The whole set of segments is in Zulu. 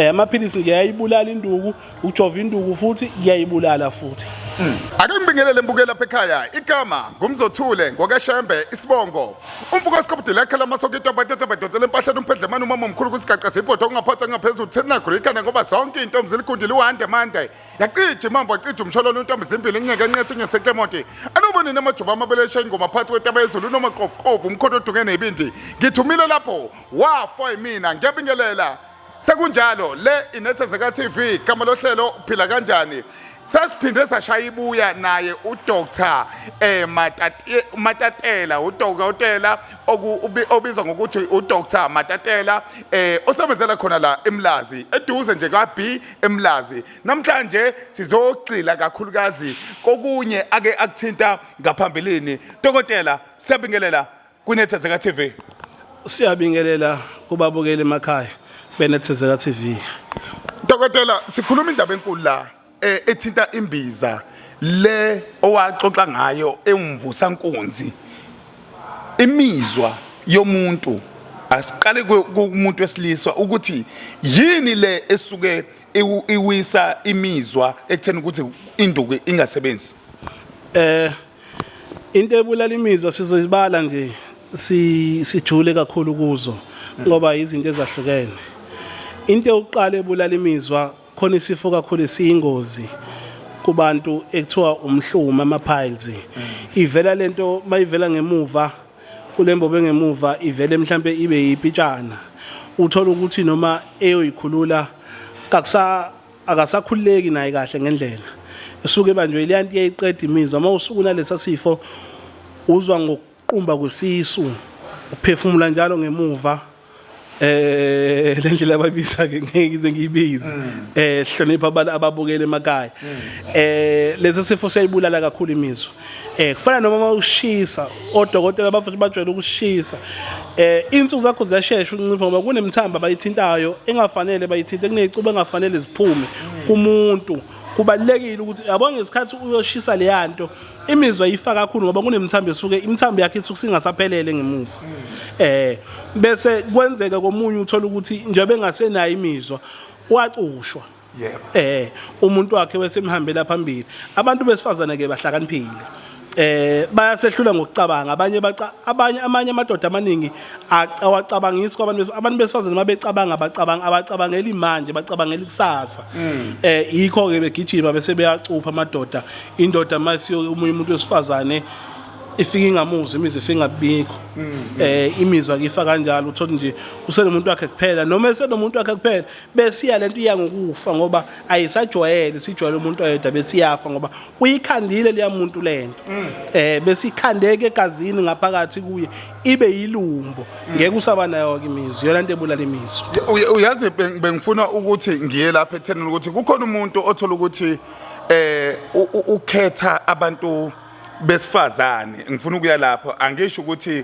Amaphilisi ngiyayibulala induku, ujova induku futhi ngiyayibulala futhi. Ake ngibingelele mbuke lapha ekhaya. Igama ngumzothule ngokeshembe isibongo. Umfuko sikabudile ekhala masokito abatethe empahla umphedlemani umama omkhulu kusigaqa siphoto ongaphatha ngaphezulu thina grikana ngoba zonke intombi zilikundile uHande mande. Yacija imambo yacija umshololo intombi zimbili inyeke nqethe sekemoti. Anobone namajuba amabeleshe ingoma phansi kwetaba ezulu noma qofoqovu umkhondo oduke nebindi. Ngithumile lapho wafa yimina ngiyabingelela. Sekunjalo le iNethezeka TV kama lohlelo uphila kanjani. Sasiphinde sashaya ibuya naye uDr Matatela udokotela obizwa ngokuthi uDr Matatela osebenzela khona la eMlazi eduze nje kaB eMlazi. Namhlanje sizogxila kakhulukazi kokunye ake akuthinta ngaphambilini. Dokotela siyabingelela kuNethezeka TV. Siyabingelela kubabukeli emakhaya beNethezeka TV. Dokotela sikhuluma indaba enkulu la ethinta imbiza le owaxoxa ngayo emvusankunzi. Imizwa yomuntu asiqale kumuntu wesilisa ukuthi yini le esuke iwisa imizwa ekutheni ukuthi induku ingasebenzi. Into ebulala imizwa sizoyibala nje sijule kakhulu kuzo ngoba izinto ezahlukene. Into yokuqala ebulala imizwa khona isifo kakhulu esiyingozi kubantu ekuthiwa umhluma ama-piles. Ivela lento mayivela ngemuva kulembobe ngemuva ivele mhlambe ibe yipitshana. Uthola ukuthi noma eyoyikhulula akasakhululeki naye kahle ngendlela. Esuke banjwe leyanto iyayiqeda imizwa. Uma usukuna lesa sifo uzwa ngokuqumba kwesisu, uphefumula njalo ngemuva. Lendlela ababiza ke ngeke ngiyibize hlonipha abantu ababukele emakhaya. Lesi sifo siyayibulala kakhulu imizwa. Kufana noma ushisa odokotela bafike bajwayele ukushisa. Insuku zakho ziyashesha uncipha ngoba kunemthamba abayithintayo engafanele bayithinte kunezicubu engafanele ziphume kumuntu. Kubalekile ukuthi yabo ngesikhathi uyoshisa le yanto imizwa yifaka kakhulu ngoba kunemthambo esuke imthambo yakhe isuke singasaphelele ngemuva. Bese kwenzeka komunye uthola ukuthi njengoba engasenayo imizwa wacushwa. Umuntu wakhe wesemhambela phambili. Abantu besifazana ke bahlakaniphile. Bayasehlula ngokucabanga amanye amadoda amaningi awacabangisi abantu besifazana mabecabanga abacabangela imanje bacabangela ikusasa. Yikho ke begijima bese beyacupha amadoda. Indoda masiyo umunye umuntu wesifazane ifika ingamuzi imizwa ifika ngabikho. Imizwa kifa kanjalo uthola nje usenomuntu wakhe kuphela noma esenomuntu wakhe kuphela besiya lento iya ngokufa ngoba ayisajwayele sijwayele umuntu oyedwa besiyafa ngoba uyikhandile leya muntu lento. Besikhandeke egazini ngaphakathi kuye ibe yilumbo ngeke usaba nayo imizwa yona into ebulala imizwa. Uyazi bengifuna ukuthi ngiye lapha ekutheni ukuthi kukhona umuntu othola ukuthi ukhetha abantu besifazane. Ngifuna ukuya lapho angisho ukuthi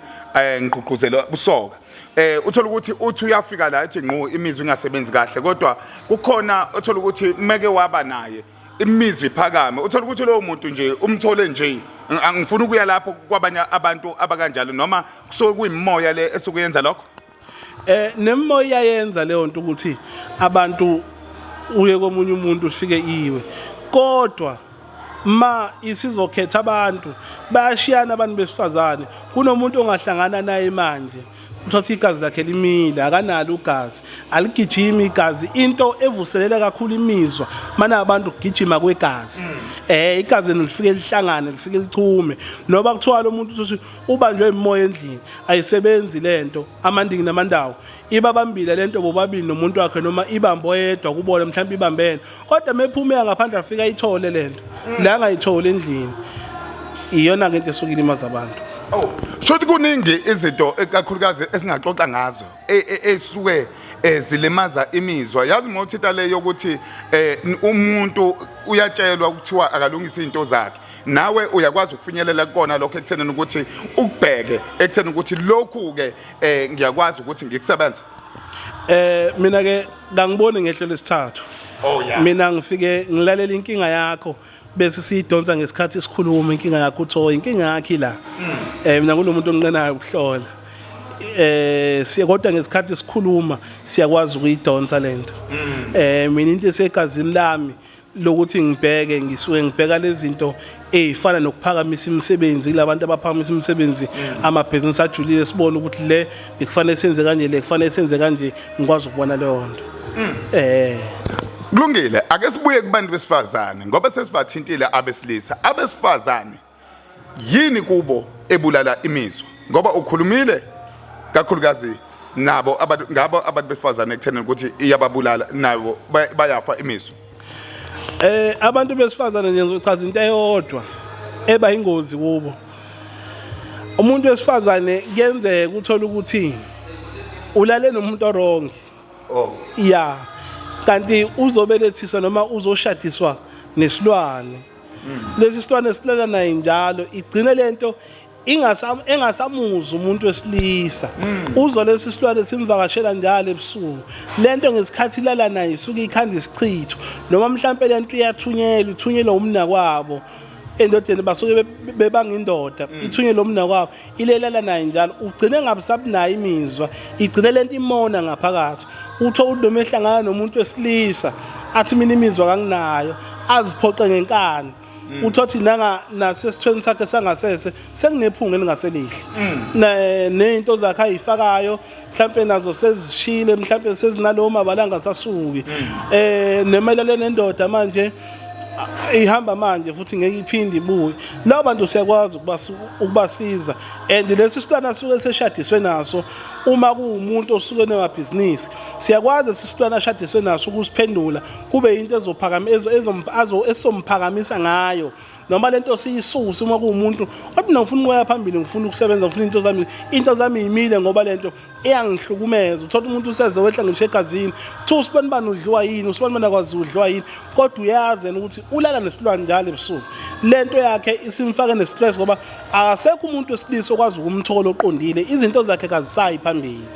ngigqugquzela busoka. Uthola ukuthi uthi uyafika la ethi ngqo imizwa ingasebenzi kahle kodwa kukhona uthola ukuthi meke waba naye imizwa iphakame. Uthola ukuthi lowo muntu nje umthole nje. Angifuna ukuya lapho kwabanye abantu abakanjalo noma kusuke kuyimoya le esukuyenza lokho. Nemoya yenza leyo nto ukuthi abantu uye komunye umuntu ufike iwe kodwa ma isizokhetha abantu bayashiyana abantu besifazane kunomuntu ongahlangana naye manje uthatha igazi lakhe limile akanalo ugazi aligijima igazi into evuselela kakhulu imizwa mana abantu kugijima kwegazi. Igazi lifike lihlangane lifike lichume noba kuthiwa lo muntu uthi ubanjwe imoya endlini ayisebenzi lento amandingi namandawo iba bambile lento bobabili nomuntu wakhe noma ibambo yedwa kubona mhlawumbe ibambene kodwa mephumeka ngaphandle afika ayithole lento la ngayithole endlini iyona into esukile imaza abantu. Shothi kuningi izinto ekakhulukazi esingaxoxa ngazo esuke zilimaza imizwa. Yazi ngothita leyo ukuthi umuntu uyatshelwa ukuthiwa akalungisa izinto zakhe. Nawe uyakwazi ukufinyelela kona lokho ekutheni ukuthi ukubheke ekutheni ukuthi lokhu ke ngiyakwazi ukuthi ngikusebenze. Mina ke ngangibone ngehlo lesithathu. Mina ngifike ngilalela inkinga yakho bese siyidonsa ngesikhathi esikhuluma inkinga yakho utho inkinga yakhe la. Mina kunomuntu onqenayo ukuhlola kodwa ngesikhathi sikhuluma siyakwazi ukuyidonsa lento mina into esegazini lami lokuthi ngibheke ngisuke ngibheka lezi zinto ezifana nokuphakamisa imisebenzi kulabantu abaphakamisa imisebenzi amabhizinisi ajulile sibone ukuthi le bekufanele senze kanje le kufanele senze kanje ngikwazi ukubona leyo nto kulungile ake sibuye kubantu besifazane ngoba sesibathintile abesilisa abesifazane yini kubo ebulala imizwa ngoba ukhulumile kakhulukazi ngabo abantu besifazane ekutheni ukuthi iyababulala nabo bayafa imizwa abantu besifazane nje ngizochaza into eyodwa eba ingozi kubo umuntu wesifazane kuyenzeka uthola ukuthi ulale nomuntu wrong yeah kanti uzobelethiswa noma uzoshadiswa nesilwane lesi silwane esilala naye njalo igcine lento engasamuzi umuntu wesilisa uzo lesi silwane simvakashela njalo ebusuku lento ngesikhathi ilala naye isuke ikhanda isichitho noma mhlambe lento ithunyelwa umna kwabo endodeni basuke bebanga indoda ithunyelwa umna kwabo ilelala naye njalo ugcine ngabisabunayo imizwa igcine lento imona ngaphakathi utho udome ehlangana nomuntu wesilisa athi mina imizwa kanginayo aziphoqe ngenkani uthothi nanga nasesithweni sakhe sangasese sekunephunga elingaselihle nento zakhe ayifakayo mhlambe nazo sezishile mhlambe sezinalo mabalanga sasuki nemelele nendoda manje ihamba manje futhi ngeke iphinde ibuye labo bantu siyakwazi ukubasiza and lesi sihlwana suke seshadiswe naso uma kuumuntu osuke nemabhizinisi siyakwazi sisihlwana ashadiswe naso ukusiphendula kube into ezomphakamisa ngayo noma lento siyisusa uma kuumuntu othi nofuna ukwaya phambili ngifuna ukusebenza ngifuna into zami imile ngoba lento eyangihlukumeza uthola umuntu useze wehla ngisho egazini uthi usibani bani udliwa yini usibani bani akwazi udliwa yini kodwa uyazi ukuthi ulala nesilwane njalo ebusuku lento yakhe isimfake nestress ngoba akasekho umuntu wesilisa okwazi ukumthola oqondile izinto zakhe kazisayi phambili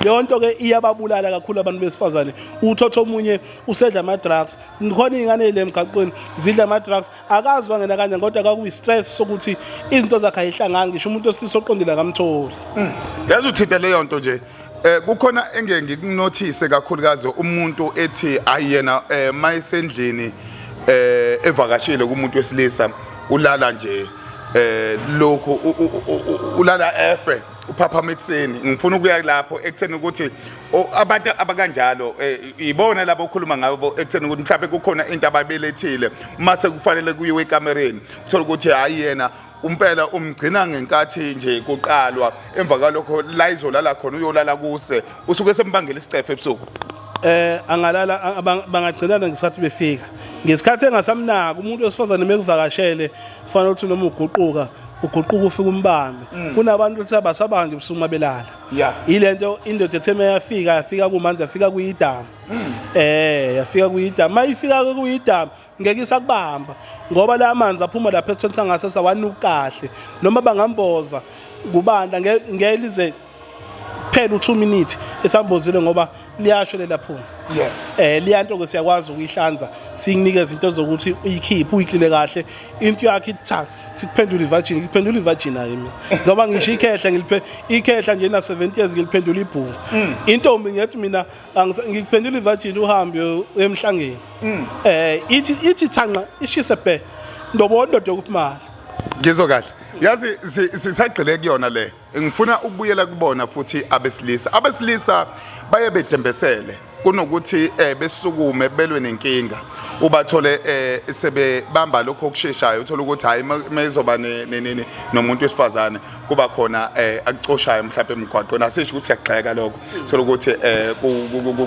yonto ke iyababulala kakhulu abantu besifazane uthotho omunye usedla ama drugs ngikhona izingane le emgaqweni zidla ama drugs akazi wangena kanje kodwa akakuyi stress sokuthi izinto zakhe ayihlangani ngisho umuntu wesilisa oqondile akamtholi yazi uthinte leyo nto nje kukhona engeke ngikunothise kakhulukazi umuntu ethi ayena mayisendlini evakashile kumuntu wesilisa ulala nje lokho ulala efe uphapha ekseni ngifuna ukuya lapho ekutheni ukuthi abantu abakanjalo ibona labo okhuluma ngabo ekutheni ukuthi mhlawumbe kukhona into ababelethile mase kufanele kuyiwe ekamereni uthola ukuthi hayi yena umpela umgcina ngenkathi nje kuqalwa emva kwalokho la izolala khona uyolala kuse usuke sembangela isicefe ebusuku angalala bangagcinana ngesikhathi befika ngesikhathi engasamnaka umuntu wesifazane mekuvakashele kufanele ukuthi noma uguquka ufika umbambe kunabantu ukuthi abasabanje ebusuku mabelala ilento indoda etheme yafika kumanzi yafika kuyidamu yafika kuyidamu mayifika kuyidamu ngeke isakubamba ngoba la amanzi aphuma lapha esithweni sangase sawanuka kahle noma bangamboza kubanda ngelize phela u2 minutes esambozile ngoba liyasho lelaphuma liyanto ke siyakwazi ukuyihlanza singinikeza into zokuthi uyikhiphe uyiklile kahle into yakhe ithatha sikuphendula ivagina yimi ngoba ngisho ikhehla nje na 70 years ngiliphendula ibhungu intombi ngiyathi mina ngikuphendula ivagina uhambe emhlangeni ithi thanqa ishise bhe ndobondo dokumali ngizo kahle yazi sisagcile kuyona le ngifuna ukubuyela kubona futhi abesilisa baye bedembesele kunokuthi besukume belwe nenkinga ubathole sebebamba lokho okusheshayo uthola ukuthi hayi mayizoba nomuntu wesifazane kuba khona akucoshayo mhlawumbe emgwaqweni asisho ukuthi siyagxeka lokho uthola ukuthi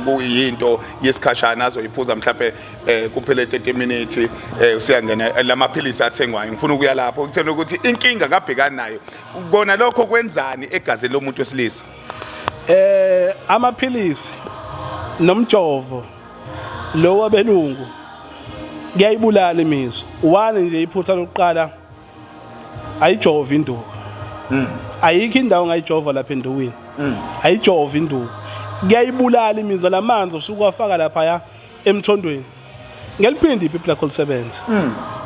kuyinto yesikhashana azoyiphuza mhlawumbe kuphela 30 minutes usiyangena lamaphilisi athengwayo ngifuna ukuya lapho ukuthena ukuthi inkinga kabhekani nayo ubona lokho kwenzani egazini lomuntu wesilisa amaphilisi nomjovo lo wabelungu kuyayibulala imizwa one nje iphutha lokuqala ayijova induku ayikho indawo ngayijova lapha endukwini ayijova induku kuyayibulala imizwa lamanzi usuku wafaka lapha ya emthondweni ngeliphindi iphipla call 7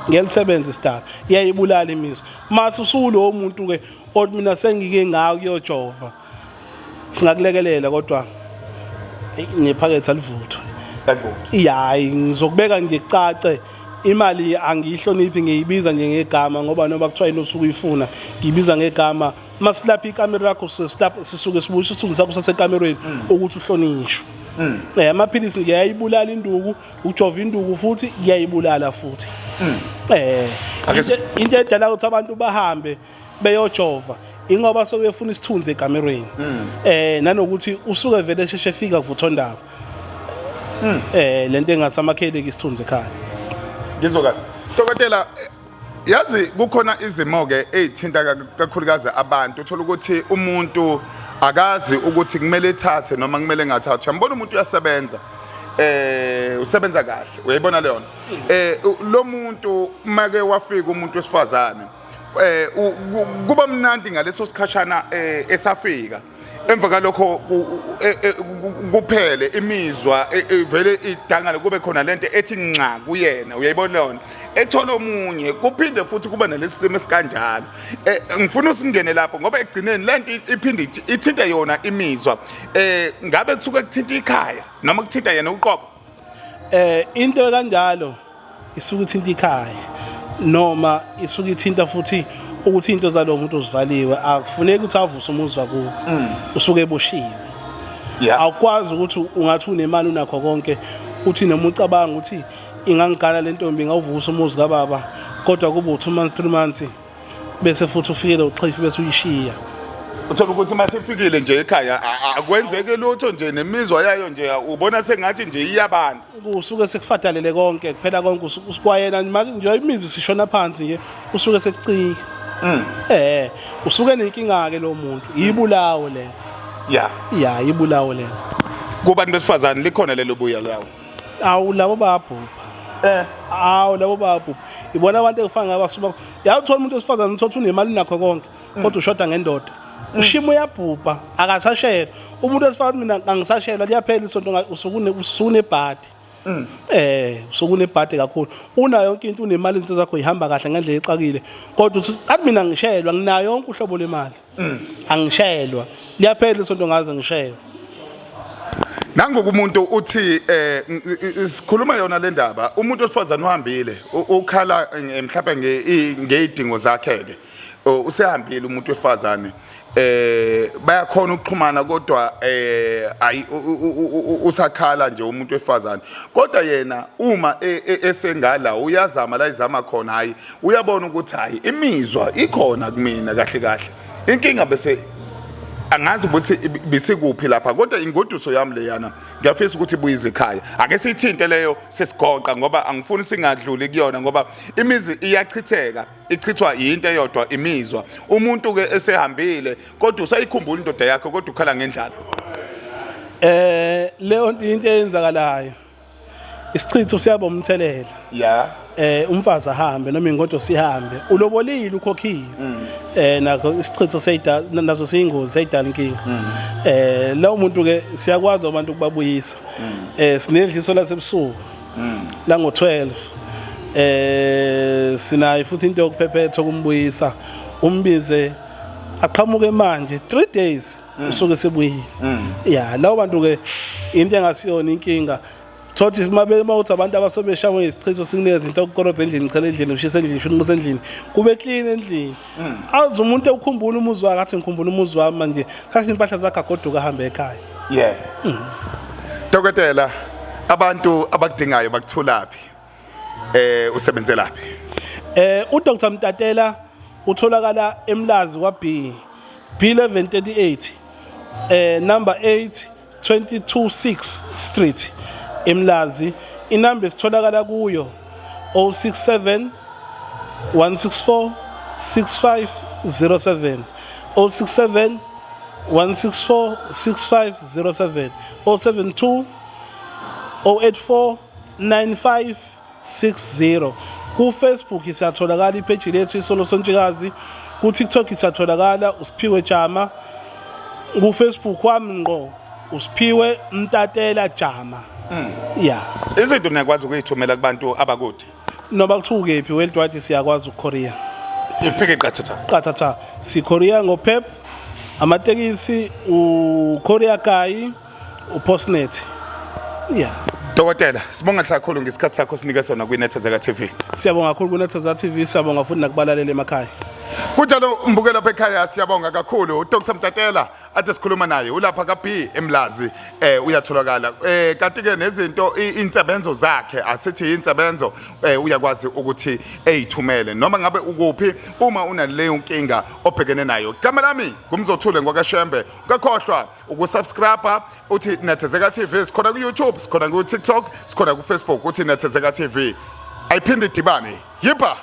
ngelisebenza star iyayibulala imizwa mase usulo umuntu ke kodwa mina sengike ngayo kuyojova singakulekelela kodwa nephakethe alivuthwa iyayi ngizokubeka ngicace imali angiyihloniphi ngiyibiza nje ngegama ngoba noma kuthiwa inosuku uyifuna ngiyibiza ngegama masilapha ikamera yakho sisuke sibusha isithunzi sakho sasekamerweni ukuthi uhlonishwe amaphilisi ngiyayibulala induku ujova induku futhi ngiyayibulala futhi into edala ukuthi abantu bahambe beyojova ingoba sokuyefuna isithunzi ekamerweni nanokuthi usuke vele esheshe efika kuvuthwa ndaba lento engasamakheleki isithunzi ekhaya ngizokazi dokotela yazi kukhona izimo ke ezithinta kakhulukazi abantu uthola ukuthi umuntu akazi ukuthi kumele ethathe noma kumele engathathi uyambona umuntu uyasebenza usebenza kahle uyayibona leyo lo muntu make wafika umuntu wesifazane kuba mnandi ngaleso sikhashana esafika emva kalokho kuphele imizwa vele idangala kube khona lento ethi nxa kuyena uyayibona leyo ethola omunye kuphinde futhi kuba nalesi simo esikanjalo ngifuna usingene lapho ngoba egcineni lento iphinde ithinta yona imizwa ngabe kusuke kuthinta ikhaya noma kuthinta yena uqobo into kanjalo isuke ithinta ikhaya noma isuke ithinta futhi ukuthi into zalo muntu uzivaliwe akufuneki ukuthi avuse umuzwa kuwo usuke eboshiwe awukwazi ukuthi ungathi unemali unakho konke uthi noma ucabanga ukuthi ingangigala le ntombi ngawuvusa umuzi kababa kodwa kuba 2 months 3 months bese futhi ufikele uXhifi bese uyishiya uthola ukuthi masifikile nje ekhaya akwenzeke lutho nje nemizwa yayo nje ubona sengathi nje iyabantu usuke sekufatalele konke kuphela konke usikwayena nje imizwa sishona phansi nje usuke sekucika usuke nenkinga ke lo muntu yibulawo le yibulawo le kubantu besifazane likhona lelo buya lawo awu labo babhubha labo babhubha ibona abantu ekufana ngabasuba yawuthola umuntu wesifazane uthola unemali nakho konke kodwa ushoda ngendoda ushimo uyabhubha akasashela umuntu wesifazane mina angisashela liyaphela isonto usukunebhadi usukunebhadi kakhulu unayo yonke into unemali izinto zakho ihamba kahle ngendlela exakile kodwa uthi athi mina ngishelwa nginayo yonke uhlobo lemali angishelwa liyaphela isonto ngaze ngishelwa nangoku umuntu uthi sikhuluma yona le ndaba umuntu osifazana uhambile ukhala mhlawumbe ngezidingo zakhe ke usehambile umuntu wesifazane bayakhona ukuxhumana kodwa usakhala nje umuntu wesifazane kodwa yena uma esengala uyazama la izama khona hayi uyabona ukuthi hayi imizwa ikhona kumina kahle kahle inkinga bese angazi ukuthi bisikuphi lapha kodwa ingoduso yami leyana ngiyafisa ukuthi ibuyize ekhaya ake sithinte leyo sesigoqa ngoba angifuni singadluli kuyona ngoba imizi iyachitheka ichithwa into eyodwa imizwa umuntu ke esehambile kodwa usayikhumbula indoda yakhe kodwa ukhala ngendlala leyo into eyenzakalayo isichitho siyaba umthelela umfazi ahambe noma ingodo sihambe ulobolile ukhokhile nakho isichitho seyidala nazo siyingozi seyidala inkinga lawo muntu ke siyakwazi abantu ukubabuyisa sinedliso lasebusuku la ngo12 sinayo futhi into yokuphephetha ukumbuyisa umbize aqhamuke manje 3 days usuke sebuyile lawo bantu ke into engasiyona inkinga thothi mawuthi abantu abasobeshawe ngesichitho sinikeza into okukorobha endlini ngicela endlini ushisa endlini shuni musa endlini kube clean endlini azi umuntu ukukhumbula umuzi wakhe athi ngikhumbula umuzi wami manje kahle impahla zakhe agoduka ahambe ekhaya dokotela abantu abakudingayo bakuthulaphi usebenzelaphi uDr Mtatela utholakala eMlazi kwaB B1138 number 8 226 Street eMlazi inamba esitholakala kuyo 067 164 6507 067 164 6507 072 084 9560 ku Facebook isatholakala ipage lethu isolo sontshikazi ku TikTok isatholakala uSiphiwe Jama ku Facebook wami ngqo uSiphiwe Mtatela Jama izinto niyakwazi ukuyithumela kubantu abakude noba kuthiwa ukephi worldwide siyakwazi uKorea ifike qathatha qathatha siKorea ngoPep amatekisi uKorea Guy uPostnet yeah Dokotela sibonga kakhulu ngesikhathi sakho sinike sona kwiNethezeka TV siyabonga kakhulu kuNethezeka TV siyabonga futhi nakubalaleli emakhaya kunjalo mbukelo apha ekhaya siyabonga kakhulu uDr Mtatela ade sikhuluma naye ulapha kaB eMlazi uyatholakala kanti ke nezinto insebenzo zakhe asithi insebenzo uyakwazi ukuthi eyithumele noma ngabe ukuphi uma unaleyo nkinga obhekene nayo igama lami ngumzothule ngwakashembe ungakhohlwa ukusubscribe uthi Nethezeka TV sikhona ku YouTube sikhona ku TikTok sikhona ku Facebook uthi Nethezeka TV ayiphinde idibane yipa